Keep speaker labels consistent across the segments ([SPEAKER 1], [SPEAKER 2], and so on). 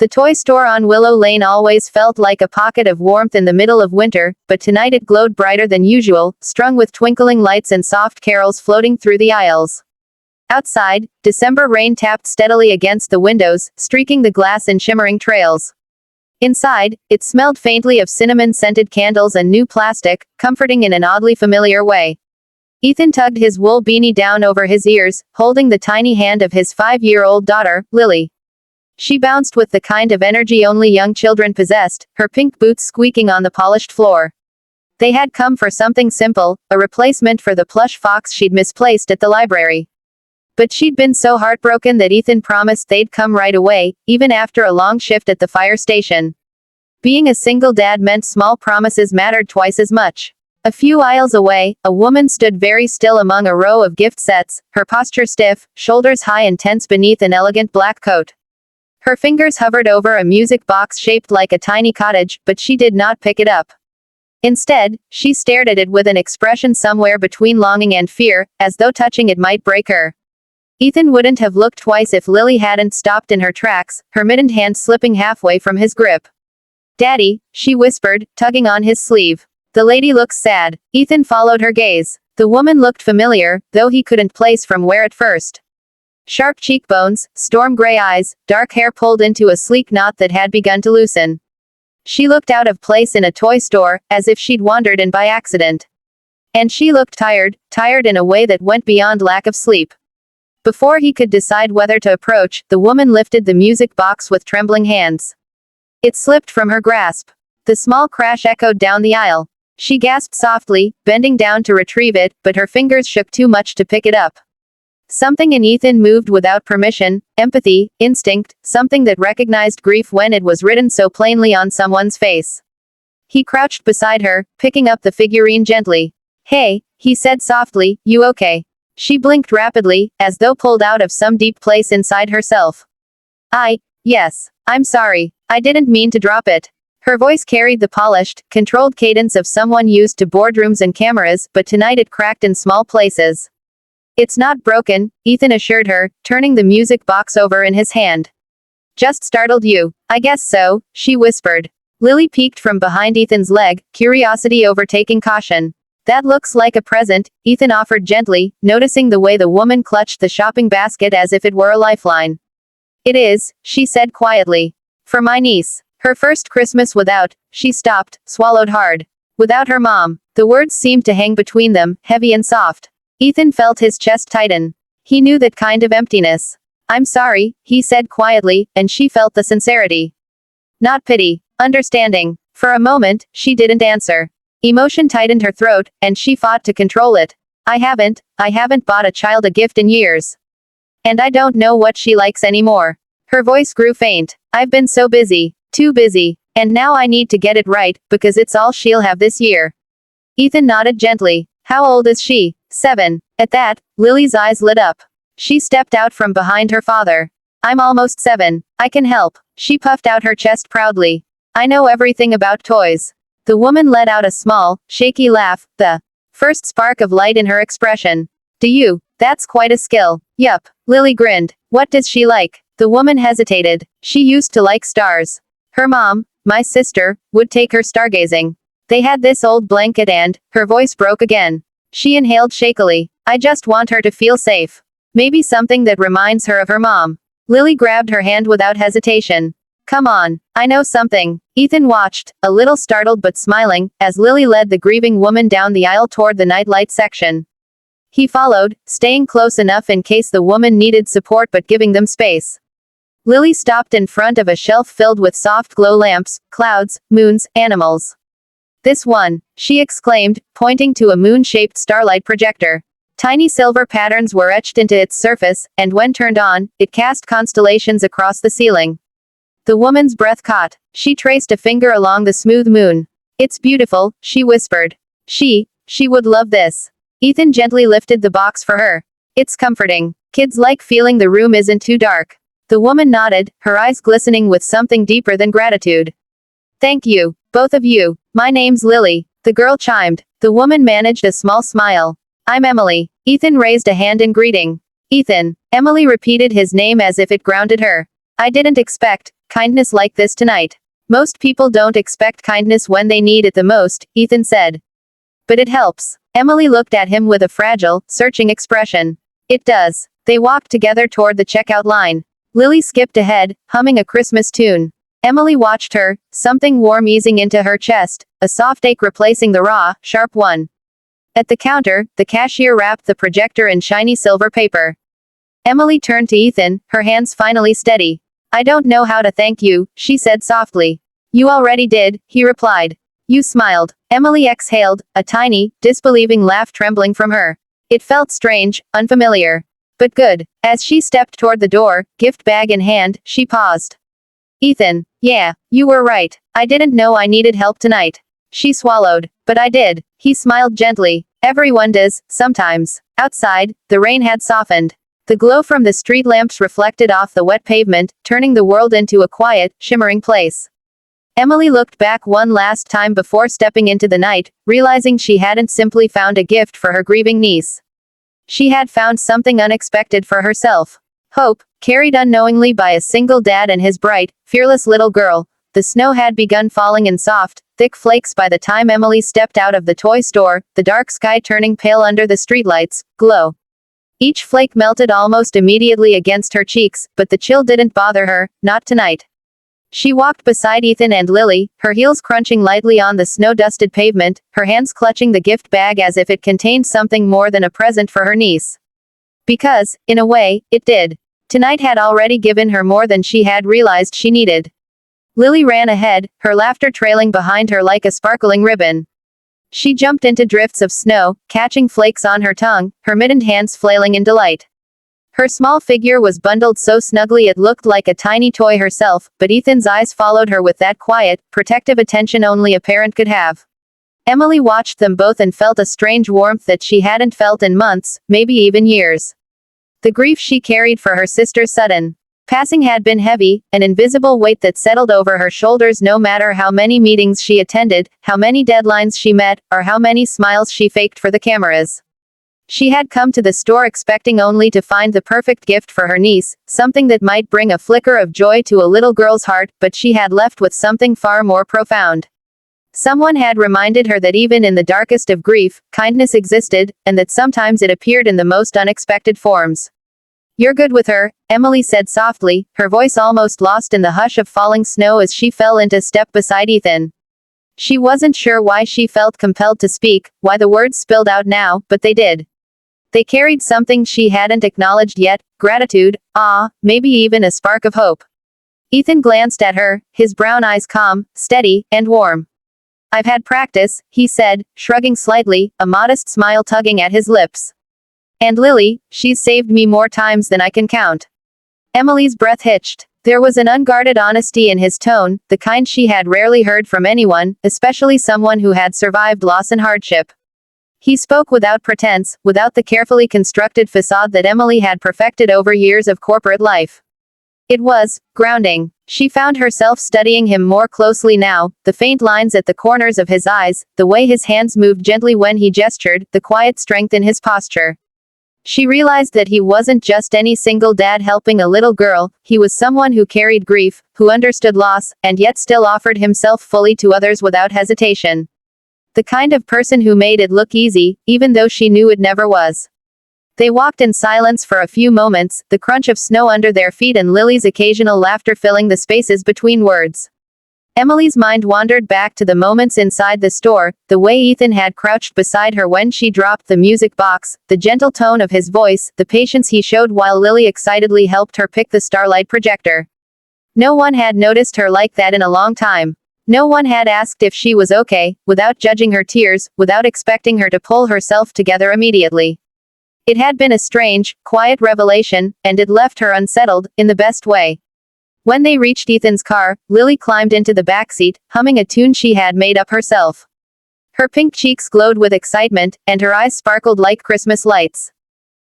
[SPEAKER 1] The toy store on Willow Lane always felt like a pocket of warmth in the middle of winter, but tonight it glowed brighter than usual, strung with twinkling lights and soft carols floating through the aisles. Outside, December rain tapped steadily against the windows, streaking the glass in shimmering trails. Inside, it smelled faintly of cinnamon-scented candles and new plastic, comforting in an oddly familiar way. Ethan tugged his wool beanie down over his ears, holding the tiny hand of his 5-year-old daughter, Lily. She bounced with the kind of energy only young children possessed, her pink boots squeaking on the polished floor. They had come for something simple, a replacement for the plush fox she'd misplaced at the library. But she'd been so heartbroken that Ethan promised they'd come right away, even after a long shift at the fire station. Being a single dad meant small promises mattered twice as much. A few aisles away, a woman stood very still among a row of gift sets, her posture stiff, shoulders high and tense beneath an elegant black coat. Her fingers hovered over a music box shaped like a tiny cottage, but she did not pick it up. Instead, she stared at it with an expression somewhere between longing and fear, as though touching it might break her. Ethan wouldn't have looked twice if Lily hadn't stopped in her tracks, her mittened hand slipping halfway from his grip. "Daddy," she whispered, tugging on his sleeve. "The lady looks sad." Ethan followed her gaze. The woman looked familiar, though he couldn't place from where at first. Sharp cheekbones, storm gray eyes, dark hair pulled into a sleek knot that had begun to loosen. She looked out of place in a toy store, as if she'd wandered in by accident. And she looked tired in a way that went beyond lack of sleep. Before he could decide whether to approach, the woman lifted the music box with trembling hands. It slipped from her grasp. The small crash echoed down the aisle. She gasped softly, bending down to retrieve it, but her fingers shook too much to pick it up. Something in Ethan moved without permission, empathy, instinct, something that recognized grief when it was written so plainly on someone's face. He crouched beside her, picking up the figurine gently. "Hey," he said softly, "you okay?" She blinked rapidly, as though pulled out of some deep place inside herself. Yes. I'm sorry. I didn't mean to drop it." Her voice carried the polished, controlled cadence of someone used to boardrooms and cameras, but tonight it cracked in small places. "It's not broken," Ethan assured her, turning the music box over in his hand. "Just startled you." "I guess so," she whispered. Lily peeked from behind Ethan's leg, curiosity overtaking caution. "That looks like a present," Ethan offered gently, noticing the way the woman clutched the shopping basket as if it were a lifeline. "It is," she said quietly. "For my niece. Her first Christmas without," she stopped, swallowed hard. "Without her mom." The words seemed to hang between them, heavy and soft. Ethan felt his chest tighten. He knew that kind of emptiness. "I'm sorry," he said quietly, and she felt the sincerity. Not pity. Understanding. For a moment, she didn't answer. Emotion tightened her throat, and she fought to control it. I haven't bought a child a gift in years. And I don't know what she likes anymore." Her voice grew faint. "I've been so busy. Too busy. And now I need to get it right, because it's all she'll have this year." Ethan nodded gently. "How old is she?" 7. At that, Lily's eyes lit up. She stepped out from behind her father. "I'm almost 7. I can help." She puffed out her chest proudly. "I know everything about toys." The woman let out a small, shaky laugh, the first spark of light in her expression. "Do you? That's quite a skill." "Yup." Lily grinned. "What does she like?" The woman hesitated. "She used to like stars. Her mom, my sister, would take her stargazing. They had this old blanket and," her voice broke again. She inhaled shakily. "I just want her to feel safe. Maybe something that reminds her of her mom." Lily grabbed her hand without hesitation. "Come on. I know something." Ethan watched, a little startled but smiling, as Lily led the grieving woman down the aisle toward the nightlight section. He followed, staying close enough in case the woman needed support but giving them space. Lily stopped in front of a shelf filled with soft glow lamps, clouds, moons, animals. "This one," she exclaimed, pointing to a moon-shaped starlight projector. Tiny silver patterns were etched into its surface, and when turned on, it cast constellations across the ceiling. The woman's breath caught. She traced a finger along the smooth moon. "It's beautiful," she whispered. She would love this." Ethan gently lifted the box for her. "It's comforting. Kids like feeling the room isn't too dark." The woman nodded, her eyes glistening with something deeper than gratitude. "Thank you, both of you. My name's Lily," the girl chimed. The woman managed a small smile. "I'm Emily." Ethan raised a hand in greeting. "Ethan." Emily repeated his name as if it grounded her. "I didn't expect," kindness like this tonight. Most people don't expect kindness when they need it the most, Ethan said. But it helps. Emily looked at him with a fragile, searching expression. It does. They walked together toward the checkout line. Lily skipped ahead, humming a Christmas tune. Emily watched her, something warm easing into her chest, a soft ache replacing the raw, sharp one. At the counter, the cashier wrapped the projector in shiny silver paper. Emily turned to Ethan, her hands finally steady. I don't know how to thank you, she said softly. You already did, he replied. You smiled. Emily exhaled, a tiny, disbelieving laugh trembling from her. It felt strange, unfamiliar. But good. As she stepped toward the door, gift bag in hand, she paused. Ethan, yeah, you were right. I didn't know I needed help tonight. She swallowed. But I did. He smiled gently. Everyone does, sometimes. Outside, the rain had softened. The glow from the street lamps reflected off the wet pavement, turning the world into a quiet, shimmering place. Emily looked back one last time before stepping into the night, realizing she hadn't simply found a gift for her grieving niece. She had found something unexpected for herself. Hope, carried unknowingly by a single dad and his bright, fearless little girl. The snow had begun falling in soft, thick flakes by the time Emily stepped out of the toy store, the dark sky turning pale under the streetlights' glow. Each flake melted almost immediately against her cheeks, but the chill didn't bother her, not tonight. She walked beside Ethan and Lily, her heels crunching lightly on the snow-dusted pavement, her hands clutching the gift bag as if it contained something more than a present for her niece. Because, in a way, it did. Tonight had already given her more than she had realized she needed. Lily ran ahead, her laughter trailing behind her like a sparkling ribbon. She jumped into drifts of snow, catching flakes on her tongue, her mittened hands flailing in delight. Her small figure was bundled so snugly it looked like a tiny toy herself, but Ethan's eyes followed her with that quiet, protective attention only a parent could have. Emily watched them both and felt a strange warmth that she hadn't felt in months, maybe even years. The grief she carried for her sister's sudden passing had been heavy, an invisible weight that settled over her shoulders no matter how many meetings she attended, how many deadlines she met, or how many smiles she faked for the cameras. She had come to the store expecting only to find the perfect gift for her niece, something that might bring a flicker of joy to a little girl's heart, but she had left with something far more profound. Someone had reminded her that even in the darkest of grief, kindness existed, and that sometimes it appeared in the most unexpected forms. You're good with her, Emily said softly, her voice almost lost in the hush of falling snow as she fell into step beside Ethan. She wasn't sure why she felt compelled to speak, why the words spilled out now, but they did. They carried something she hadn't acknowledged yet, gratitude, awe, maybe even a spark of hope. Ethan glanced at her, his brown eyes calm, steady, and warm. I've had practice, he said, shrugging slightly, a modest smile tugging at his lips. And Lily, she's saved me more times than I can count. Emily's breath hitched. There was an unguarded honesty in his tone, the kind she had rarely heard from anyone, especially someone who had survived loss and hardship. He spoke without pretense, without the carefully constructed facade that Emily had perfected over years of corporate life. It was grounding. She found herself studying him more closely now, the faint lines at the corners of his eyes, the way his hands moved gently when he gestured, the quiet strength in his posture. She realized that he wasn't just any single dad helping a little girl, he was someone who carried grief, who understood loss, and yet still offered himself fully to others without hesitation. The kind of person who made it look easy, even though she knew it never was. They walked in silence for a few moments, the crunch of snow under their feet and Lily's occasional laughter filling the spaces between words. Emily's mind wandered back to the moments inside the store, the way Ethan had crouched beside her when she dropped the music box, the gentle tone of his voice, the patience he showed while Lily excitedly helped her pick the starlight projector. No one had noticed her like that in a long time. No one had asked if she was okay, without judging her tears, without expecting her to pull herself together immediately. It had been a strange, quiet revelation, and it left her unsettled, in the best way. When they reached Ethan's car, Lily climbed into the backseat, humming a tune she had made up herself. Her pink cheeks glowed with excitement, and her eyes sparkled like Christmas lights.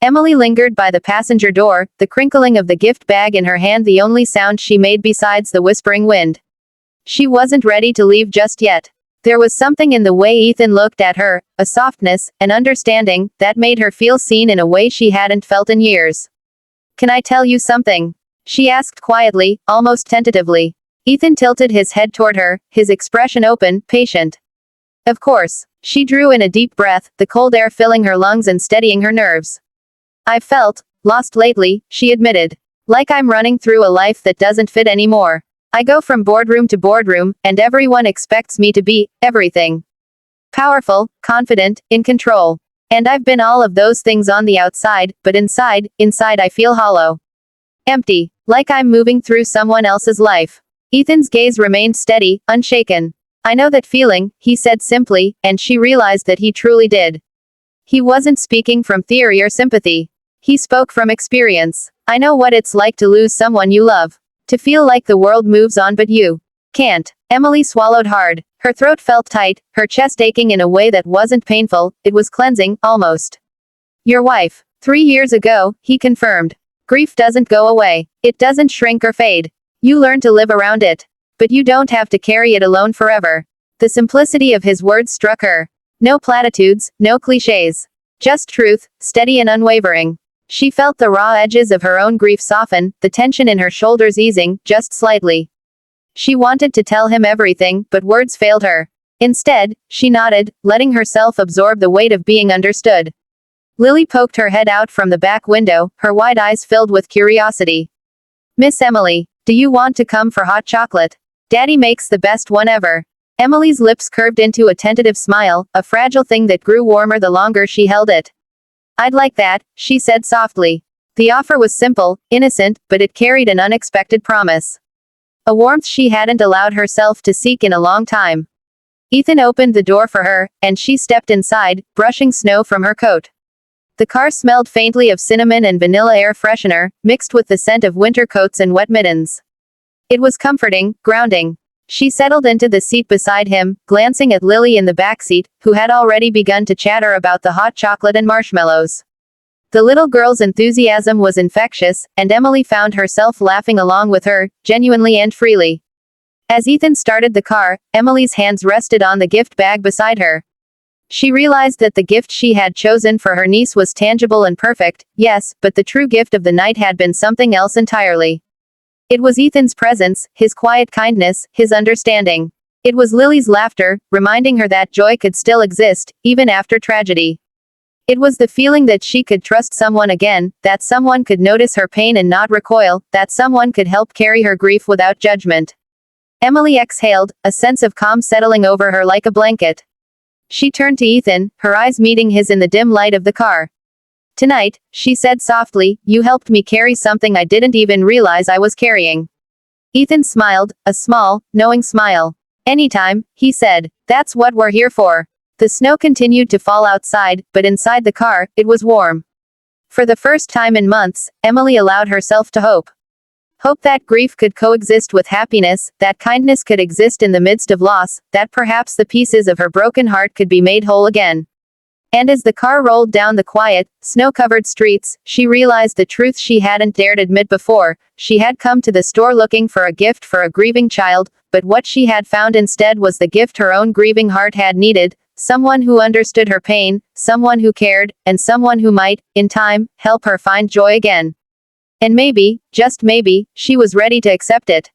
[SPEAKER 1] Emily lingered by the passenger door, the crinkling of the gift bag in her hand the only sound she made besides the whispering wind. She wasn't ready to leave just yet. There was something in the way Ethan looked at her, a softness, an understanding, that made her feel seen in a way she hadn't felt in years. Can I tell you something? She asked quietly, almost tentatively. Ethan tilted his head toward her, his expression open, patient. Of course. She drew in a deep breath, the cold air filling her lungs and steadying her nerves. I've felt lost lately, she admitted. Like I'm running through a life that doesn't fit anymore. I go from boardroom to boardroom, and everyone expects me to be everything. Powerful, confident, in control. And I've been all of those things on the outside, but inside I feel hollow. Empty. Like I'm moving through someone else's life. Ethan's gaze remained steady, unshaken. I know that feeling, he said simply, and she realized that he truly did. He wasn't speaking from theory or sympathy. He spoke from experience. I know what it's like to lose someone you love. To feel like the world moves on but you can't. Emily swallowed hard. Her throat felt tight, her chest aching in a way that wasn't painful, it was cleansing, almost. Your wife. 3 years ago, he confirmed. Grief doesn't go away. It doesn't shrink or fade. You learn to live around it. But you don't have to carry it alone forever. The simplicity of his words struck her. No platitudes, no cliches. Just truth, steady and unwavering. She felt the raw edges of her own grief soften, the tension in her shoulders easing, just slightly. She wanted to tell him everything, but words failed her. Instead, she nodded, letting herself absorb the weight of being understood. Lily poked her head out from the back window, her wide eyes filled with curiosity. Miss Emily, do you want to come for hot chocolate? Daddy makes the best one ever. Emily's lips curved into a tentative smile, a fragile thing that grew warmer the longer she held it. I'd like that, she said softly. The offer was simple, innocent, but it carried an unexpected promise. A warmth she hadn't allowed herself to seek in a long time. Ethan opened the door for her, and she stepped inside, brushing snow from her coat. The car smelled faintly of cinnamon and vanilla air freshener, mixed with the scent of winter coats and wet mittens. It was comforting, grounding. She settled into the seat beside him, glancing at Lily in the backseat, who had already begun to chatter about the hot chocolate and marshmallows. The little girl's enthusiasm was infectious, and Emily found herself laughing along with her, genuinely and freely. As Ethan started the car, Emily's hands rested on the gift bag beside her. She realized that the gift she had chosen for her niece was tangible and perfect, yes, but the true gift of the night had been something else entirely. It was Ethan's presence, his quiet kindness, his understanding. It was Lily's laughter, reminding her that joy could still exist, even after tragedy. It was the feeling that she could trust someone again, that someone could notice her pain and not recoil, that someone could help carry her grief without judgment. Emily exhaled, a sense of calm settling over her like a blanket. She turned to Ethan, her eyes meeting his in the dim light of the car. Tonight, she said softly, you helped me carry something I didn't even realize I was carrying. Ethan smiled, a small, knowing smile. Anytime, he said. That's what we're here for. The snow continued to fall outside, but inside the car, it was warm. For the first time in months, Emily allowed herself to hope. Hope that grief could coexist with happiness, that kindness could exist in the midst of loss, that perhaps the pieces of her broken heart could be made whole again. And as the car rolled down the quiet, snow-covered streets, she realized the truth she hadn't dared admit before. She had come to the store looking for a gift for a grieving child, but what she had found instead was the gift her own grieving heart had needed, someone who understood her pain, someone who cared, and someone who might, in time, help her find joy again. And maybe, just maybe, she was ready to accept it.